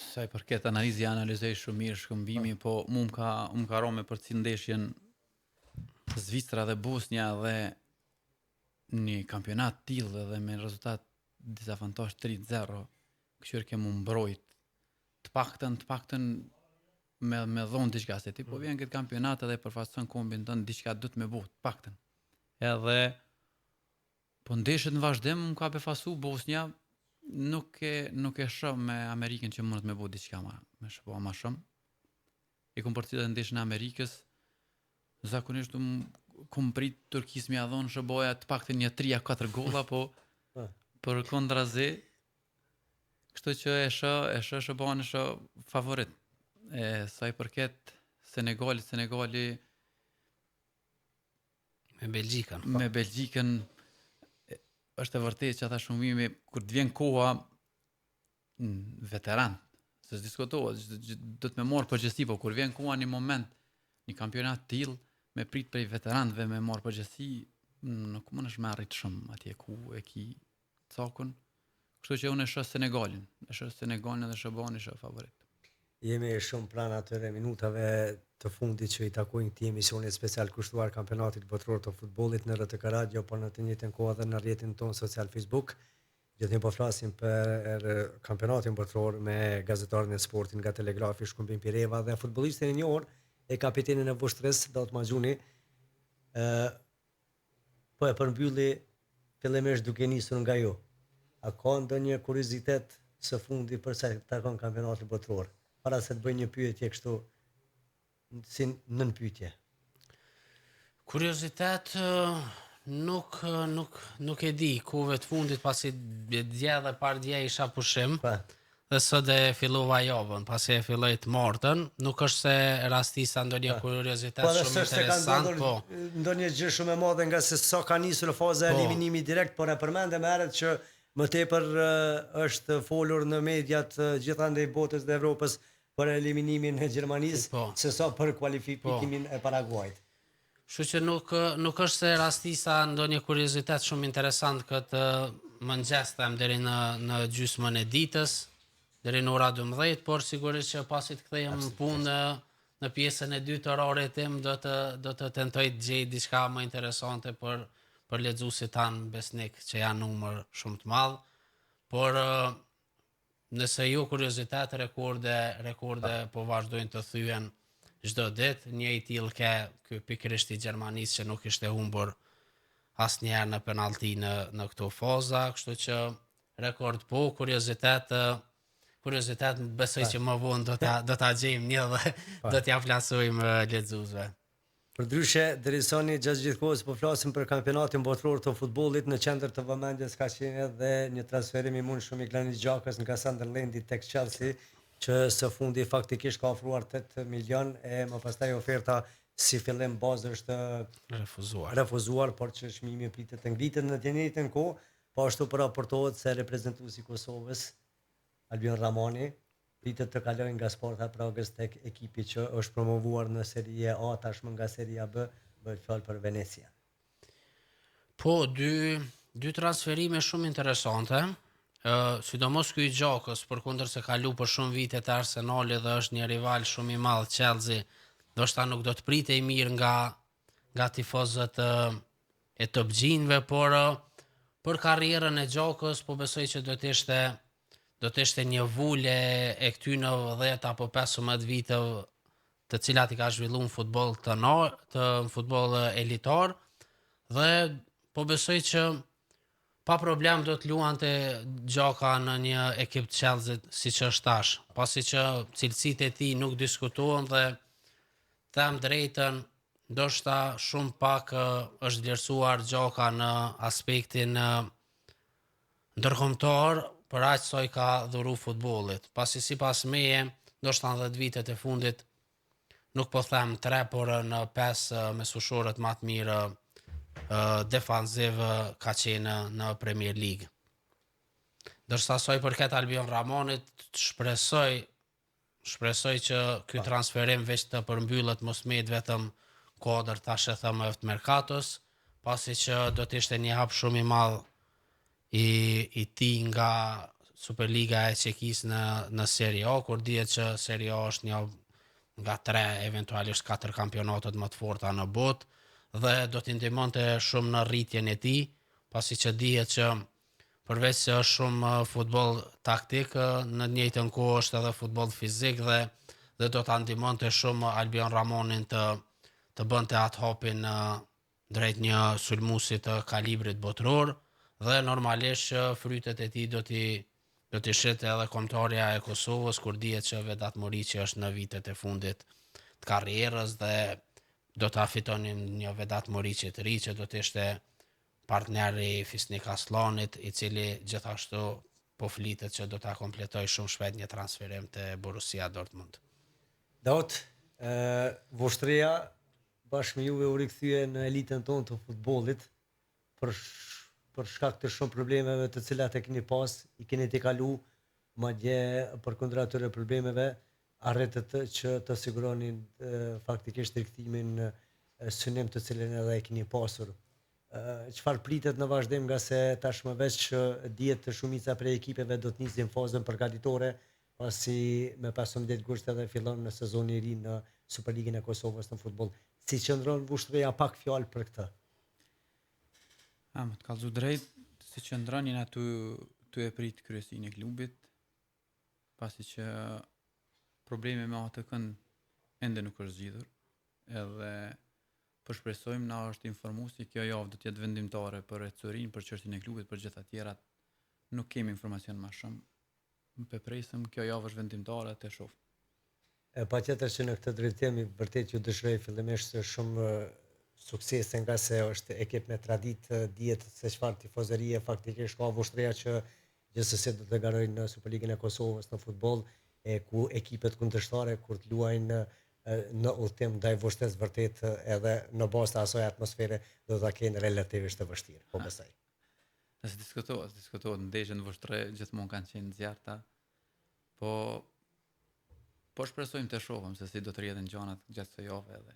Sa i përket analizë analizoj shumë mirë shkëmbimi, po mu më ka rome për cilë ndeshjen Zvicra dhe Bosnja dhe një kampionat tillë dhe me rezultat dezavantash 3-0, kështu kemu mbrojt të paktën me dhonë diçka se ti po vjen këtë kampionat edhe përfaqëson kombin tënd diçka do të më bëj të paktën. Edhe po ndeshjet në vazhdim më ka befasu Bosnja, nuk e shoh me Amerikën që mund të më bëj diçka më shumë. I kom përcjellë ndeshjen e Amerikës, zakonisht kom prit Turkisë më ia dhon shëboja të paktën një 3-4 golla, po për kontrazi, kështu që e shoh shëbohen favorit. Sa i përket Senegali me Belgjikën është e vërtetë që ata shumimi kur të vjen koha veteran, se diskutohet, do të më marr përgjegjësi, po kur vjen koha një moment, një kampionat tillë me prit prej veteranëve me marr përgjegjësi, nuk mundesh me arrit shumë atje ku e ki cakun. Kështu që unë e shoh Senegalin dhe shëbani shoh favorit. Jemi shumë pranë atyre minutave të fundit që i takojnë këtij emisioni special kushtuar kampionatit botror të futbollit në RTK Radio, por në të njëjtën kohë edhe në rrjetin tonë social Facebook. Gjithnjë po flasim për kampionatin botror me gazetarin e sportit nga Telegrafi Shkumbin Pireva dhe futbollistin e njohur e kapitenin e Vushtrës Daut Maxhuni. Po e përmbylli fillimisht duke nisur nga ju. A ka ndonjë kuriozitet së fundi për sa takon kampionatin botror? Para se të bëj një pyetje kështu si nën pyetje. Kuriozitet nuk e di, kuve të fundit pasi dje dhe par dje isha pushim, Pa. dhe sot e fillova javën, pasi e filloj të martën, nuk është se rastisa ndonjë kuriozitet Po dhe shumë s'është se ka interesant, po. ndodhur ndonjë gjë shumë e madhe nga se sa ka nisur në faza e Po. eliminimit direkt, por e përmendem herët që më tepër është folur në mediat gjithandej botës dhe Evropës për eliminimin e Gjermanisë, Po. se sa për kualifikimin e Paraguajit. Kështu që nuk është se rastisa ndonjë kuriozitet shumë interesant këtë mëngjes them deri në gjysmën e ditës, deri në ora 12, por sigurisht që pasi të kthehem në punë në pjesën e dytë të orarit tim do të tentoj të gjej diçka më interesante për lexuesit tanë besnik që janë numër shumë të madh, por nëse ju kuriozitet rekorde po vazhdojnë të thyen çdo ditë, një i tillë ky pikërisht i Gjermanisë që nuk ishte humbur asnjëherë në penallti në këto faza, kështu që rekord po, kuriozitet besoj që më vonë do ta gjejmë një dhe do t'ja plasojmë lexuesve. Përndryshe, Derisoni, gjatë gjithë kohës po flasim për kampionatin botëror të futbollit, në qendër të vëmendjes ka qenë edhe një transferim i mundshëm i Granit Xhakës nga Sunderlandi tek Chelsea, që së fundi faktikisht ka ofruar 8 milion e më pastaj oferta si fillim bazë është refuzuar, por që çmimi pritet të ngritet në të njëjtën kohë, po ashtu po raportohet se reprezentuesi i Kosovës, Albion Ramoni, pritet të kalojë nga Sparta Pragës tek ekipi që është promovuar në Serie A tashmë nga Serie B, bëhet fjalë për Venecia. Po, dy transferime shumë interesante. Sidomos ky i Xhakës, përkundër se ka luajtur për shumë vite te Arsenali dhe është një rival shumë i madh Chelsea, ndoshta nuk do të pritej mirë nga tifozët e top gjinëve, por për karrierën e Xhakës po besoj që do të ishte një vulje e këtyre 10 apo 15 viteve të cilat i ka zhvilluar në futboll elitar dhe po besoj që pa problem do të luante Xhaka në një ekip të Chelsea siç është tash, pasi që cilësitë e tij nuk diskutohen dhe them drejtën, ndoshta shumë pak është vlerësuar Xhaka në aspektin ndërkombëtar për aq sa i ka dhuru futbollit. Pasi sipas meje, ndoshta në 10 vitet e fundit nuk po them 3, por në 5 mesushorët më të mirë defanziv ka qenë në Premier League. Ndërsa sa i përket Albion Ramonit, shpresoj që ky transferim veç të përmbyllet mos met vetëm kodër tash e them të merkatos, pasi që do të ishte një hap shumë i madh i tij nga Superliga e Çekisë në Serie A, kur dihet që Serie A është një nga 3, eventualisht 4 kampionatet më të forta në botë, dhe do t'i ndihmonte shumë në rritjen e tij, pasi që dihet që përveç se është shumë futboll taktik, në të njëjtën kohë është edhe futboll fizik dhe do ta ndihmonte shumë Albion Ramonin të bënte atë hapin drejt një sulmuesi të kalibrit botror dhe normalisht frytet e tij do t'i shite edhe kombëtarja e Kosovës, kur dihet që Vedat Muriqi është në vitet e fundit të karrierës dhe do ta fitonin një Vedat Muriqi të ri që do të ishte partneri Fisnik Aslanit, i cili gjithashtu po flitet që do ta kompletoj shumë shpejt një transferim te Borussia Dortmund. Daut, Voshtria bashkë me Juve u rikthye në elitën tonë të futbollit për shkak të shumë problemeve të cilat e keni pas, i keni të kalu, madje përkundër atyre problemeve arritët që të siguronin faktikisht rikthimin synim të cilin edhe e keni pasur. Çfarë pritet në vazhdim, nga se tashmë veç dihet të shumica prej ekipeve do të nisin fazën përgatitore, pasi me 15 gusht edhe fillon në sezoni i ri në Superligën e Kosovës në futboll. Si qëndron Vushtria, pak fjalë për këtë? Më të kallëzu drejt, si qëndron jena tu e prit kryesinë e klubit, pasi që probleme me ATK-n ende nuk është zgjidhur, edhe përshpresojmë na është informuar se kjo javë do të jetë vendimtare për Ecurin, për çështjen e klubit, për gjithë tjerat nuk kemi informacion më shumë. Më presim kjo javë është vendimtare të shoh. Patjetër që në këtë drejtim vërtet ju dëshiroj fillimisht shumë suksese nga se është ekip me traditë, dihet se çfarë tifozërie faktikisht ka Vushtrria që gjithsesi do të garojnë në Superligën e Kosovës në futboll, ku ekipet kundërshtare kur të luajnë në udhtim ndaj Vushtrës vërtet edhe në bazë të asaj atmosfere do ta kenë relativisht të vështirë, po besoj. Nëse diskutohet ndeshjet në Vushtrë gjithmonë kanë qenë zjarta, po shpresojmë të shohim se si do të rrjedhin gjanat gjatë kësaj jave dhe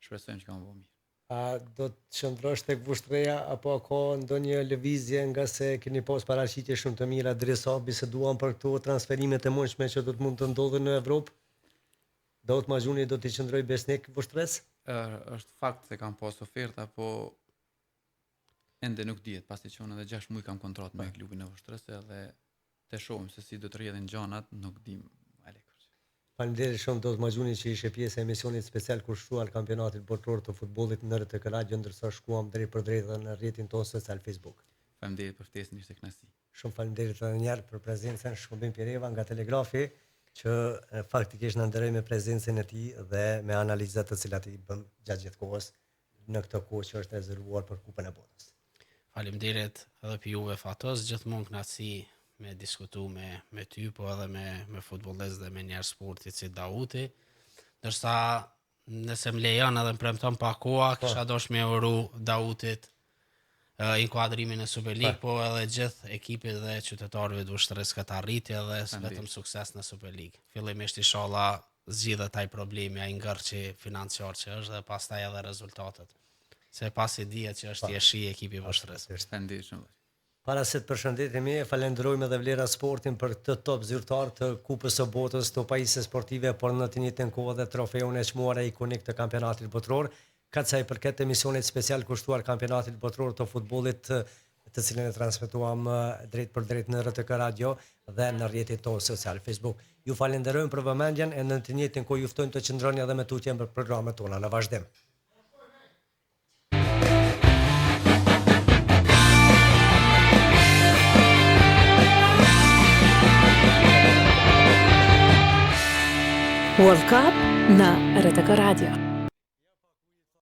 shpresojmë që kanë bëu mirë. A do të qëndrosh tek Vushtrria apo ka ndonjë lëvizje nga se keni pas paraqitje shumë të mira dresa biseduan për këto transferimet e mundshme që do të mund të ndodhin në Evropë? Daut Mazhuni do të qëndroj besnik Vushtrës? Është fakt se kam pas oferta, po ende nuk dihet, pasi që unë edhe 6 muaj kam kontratë me klubin e Vushtrës edhe të shohim se si do të rrjedhin gjanat, nuk dim. Faleminderit shumë Daut Mazhuni që ishe pjesë e emisionit special kur shkruar kampionatit botror të futbollit në RTK Radio, ndërsa shkuam drejt për drejt në rrjetin tonë social Facebook. Faleminderit për ftesën, ishte kënaqësi. Shumë faleminderit edhe një herë për prezencën Shkumbim Pireva nga Telegrafi, që faktikisht na nderoi me prezencën e tij dhe me analizat të cilat i bën gjatë gjithë kohës në këtë kohë që është rezervuar për Kupën e Botës. Faleminderit edhe për juve Fatos, gjithmonë kënaqësi me diskutu me ty, po edhe me futbollist dhe me njerëz sportit si Dauti. Ndërsa nëse më lejon edhe më premton pa koha, kisha dosh me uru Dautit inkuadrimin e Superligë, po edhe gjithë ekipit dhe qytetarëve të Vushtrës këtë arritje dhe vetëm sukses në Superligë. Fillimisht inshallah zgjidhet ai problemi, ai ngërçi financiar që është dhe pastaj edhe rezultatet. Se pasi dihet që është jeshi ekipi i Vushtrës. Faleminderit shumë. Para se të përshëndetemi, falenderojmë edhe Vlera Sportin për këtë top zyrtar të Kupës së Botës, të pajisje sportive, por në të njëjtën kohë dhe trofeun e çmuar ikonik të kampionatit botror, ka sa i përket emisionit special kushtuar kampionatit botror të futbollit, të cilën e transmetuam drejt për drejt në RTK Radio dhe në rrjetin tonë social Facebook. Ju falenderojmë për vëmendjen e në të njëjtën kohë ju ftojmë të qëndroni edhe me tutje për programet tona në vazhdim. World Cup na RTK Radio.